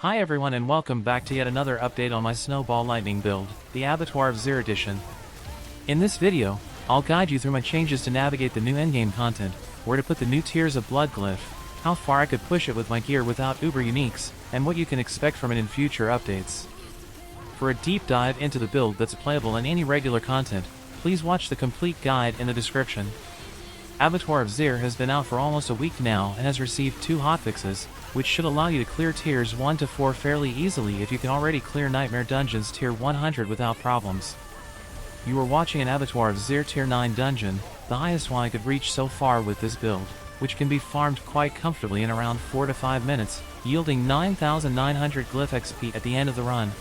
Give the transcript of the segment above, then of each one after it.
Hi everyone and welcome back to yet another update on my Snowball Lightning build, the Abattoir of Zir edition. In this video, I'll guide you through my changes to navigate the new endgame content, where to put the new tiers of blood glyph, how far I could push it with my gear without uber uniques, and what you can expect from it in future updates. For a deep dive into the build that's playable in any regular content, please watch the complete guide in the description. Abattoir of Zir has been out for almost a week now and has received 2 hotfixes, which should allow you to clear tiers 1 to 4 fairly easily if you can already clear Nightmare Dungeons tier 100 without problems. You are watching an Abattoir of Zir tier 9 dungeon, the highest one I could reach so far with this build, which can be farmed quite comfortably in around 4 to 5 minutes, yielding 9,900 glyph XP at the end of the run.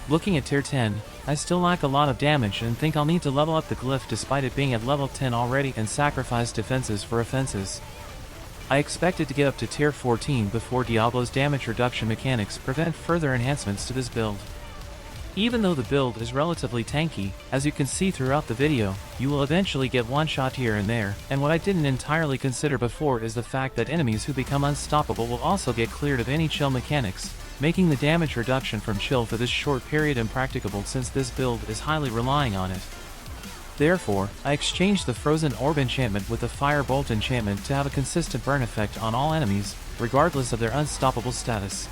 Looking at tier 10, I still lack a lot of damage and think I'll need to level up the glyph despite it being at level 10 already and sacrifice defenses for offenses. I expect it to get up to tier 14 before Diablo's damage reduction mechanics prevent further enhancements to this build. Even though the build is relatively tanky, as you can see throughout the video, you will eventually get one shot here and there, and what I didn't entirely consider before is the fact that enemies who become unstoppable will also get cleared of any chill mechanics, making the damage reduction from chill for this short period impracticable since this build is highly relying on it. Therefore, I exchanged the Frozen Orb enchantment with the Fire Bolt enchantment to have a consistent burn effect on all enemies, regardless of their unstoppable status.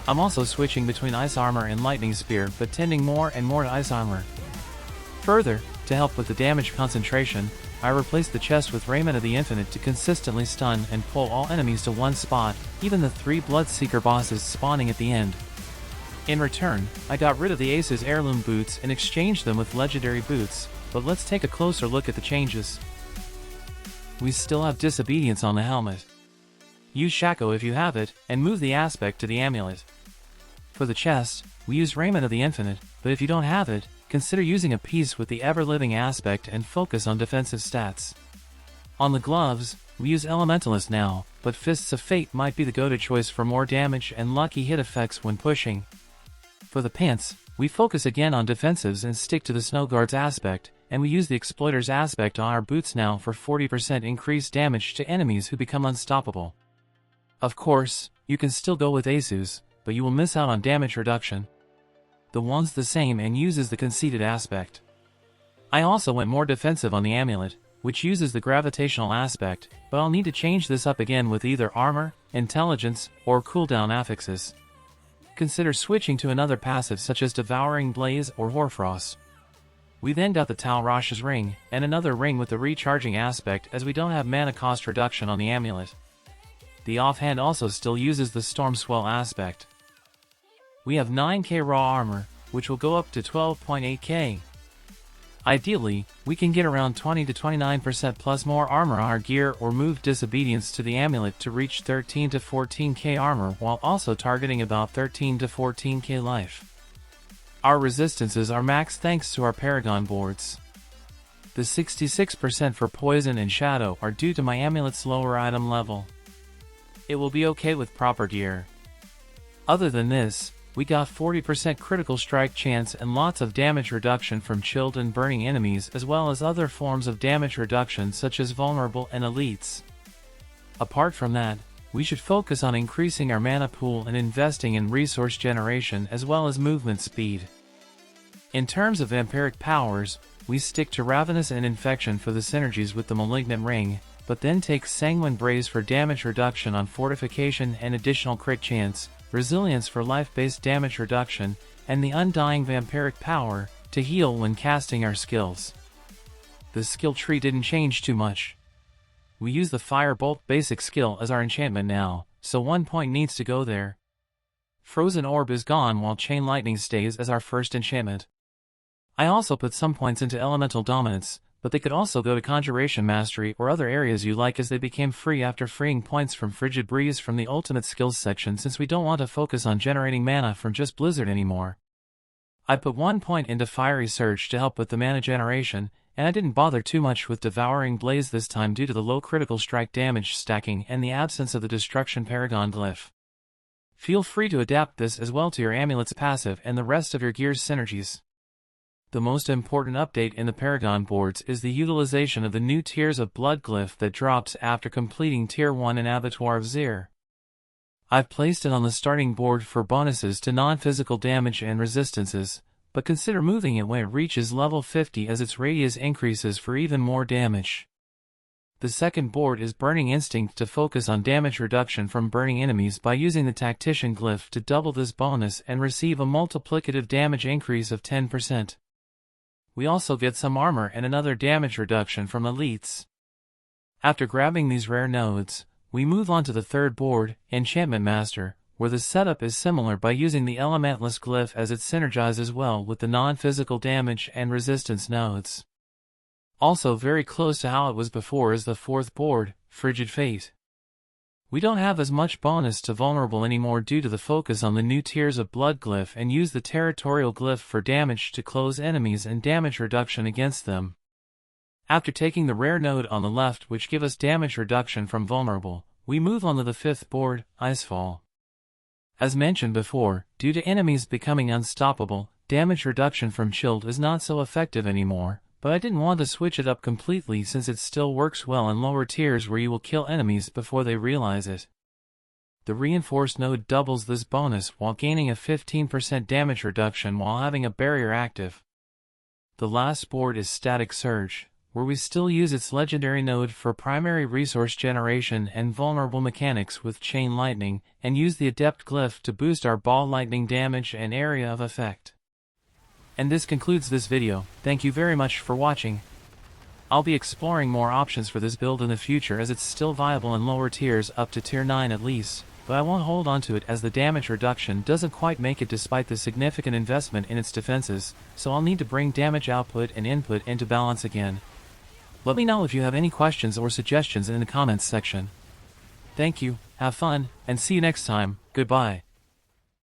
I'm also switching between Ice Armor and Lightning Spear, but tending more and more to Ice Armor. Further, to help with the damage concentration, I replaced the chest with Raiment of the Infinite to consistently stun and pull all enemies to one spot, even the 3 Bloodseeker bosses spawning at the end. In return, I got rid of the Ace's Heirloom boots and exchanged them with Legendary boots, but let's take a closer look at the changes. We still have Disobedience on the helmet. Use Shako if you have it, and move the aspect to the amulet. For the chest, we use Raiment of the Infinite, but if you don't have it, consider using a piece with the ever-living aspect and focus on defensive stats. On the gloves, we use Elementalist now, but Fists of Fate might be the go-to choice for more damage and lucky hit effects when pushing. For the pants, we focus again on defensives and stick to the Snowguard's aspect, and we use the Exploiter's aspect on our boots now for 40% increased damage to enemies who become unstoppable. Of course, you can still go with Asus, but you will miss out on damage reduction. The one's the same and uses the Conceited aspect. I also went more defensive on the amulet, which uses the Gravitational aspect, but I'll need to change this up again with either Armor, Intelligence, or cooldown affixes. Consider switching to another passive such as Devouring Blaze or Hoarfrost. We then got the Tal Rasha's ring, and another ring with the recharging aspect as we don't have mana cost reduction on the amulet. The offhand also still uses the Storm Swell aspect. We have 9k raw armor, which will go up to 12.8k. Ideally, we can get around 20 to 29% plus more armor on our gear or move Disobedience to the amulet to reach 13 to 14k armor while also targeting about 13 to 14k life. Our resistances are maxed thanks to our Paragon boards. The 66% for Poison and Shadow are due to my amulet's lower item level. It will be okay with proper gear. Other than this, we got 40% critical strike chance and lots of damage reduction from chilled and burning enemies as well as other forms of damage reduction such as vulnerable and elites. Apart from that, we should focus on increasing our mana pool and investing in resource generation as well as movement speed. In terms of Vampiric Powers, we stick to Ravenous and Infection for the synergies with the Malignant Ring, but then take Sanguine Braze for damage reduction on fortification and additional crit chance, Resilience for life-based damage reduction, and the Undying Vampiric Power to heal when casting our skills. The skill tree didn't change too much. We use the Fire Bolt basic skill as our enchantment now, so 1 point needs to go there. Frozen Orb is gone while Chain Lightning stays as our first enchantment. I also put some points into Elemental Dominance, but they could also go to Conjuration Mastery or other areas you like as they became free after freeing points from Frigid Breeze from the Ultimate Skills section since we don't want to focus on generating mana from just Blizzard anymore. I put 1 point into Fiery Surge to help with the mana generation, and I didn't bother too much with Devouring Blaze this time due to the low critical strike damage stacking and the absence of the Destruction Paragon glyph. Feel free to adapt this as well to your amulet's passive and the rest of your gear's synergies. The most important update in the Paragon boards is the utilization of the new tiers of blood glyph that drops after completing Tier 1 in Abattoir of Zir. I've placed it on the starting board for bonuses to non-physical damage and resistances, but consider moving it when it reaches level 50 as its radius increases for even more damage. The second board is Burning Instinct to focus on damage reduction from burning enemies by using the Tactician glyph to double this bonus and receive a multiplicative damage increase of 10%. We also get some armor and another damage reduction from elites. After grabbing these rare nodes, we move on to the third board, Enchantment Master, where the setup is similar by using the Elementalist glyph as it synergizes well with the non-physical damage and resistance nodes. Also very close to how it was before is the fourth board, Frigid Fate. We don't have as much bonus to Vulnerable anymore due to the focus on the new Tears of Blood glyph and use the Territorial glyph for damage to close enemies and damage reduction against them. After taking the rare node on the left which give us damage reduction from Vulnerable, we move on to the fifth board, Icefall. As mentioned before, due to enemies becoming unstoppable, damage reduction from Chilled is not so effective anymore, but I didn't want to switch it up completely since it still works well in lower tiers where you will kill enemies before they realize it. The Reinforced node doubles this bonus while gaining a 15% damage reduction while having a barrier active. The last board is Static Surge, where we still use its legendary node for primary resource generation and vulnerable mechanics with Chain Lightning, and use the Adept glyph to boost our ball lightning damage and area of effect. And this concludes this video. Thank you very much for watching. I'll be exploring more options for this build in the future as it's still viable in lower tiers up to tier 9 at least, but I won't hold on to it as the damage reduction doesn't quite make it despite the significant investment in its defenses, so I'll need to bring damage output and input into balance again. Let me know if you have any questions or suggestions in the comments section. Thank you, have fun, and see you next time. Goodbye.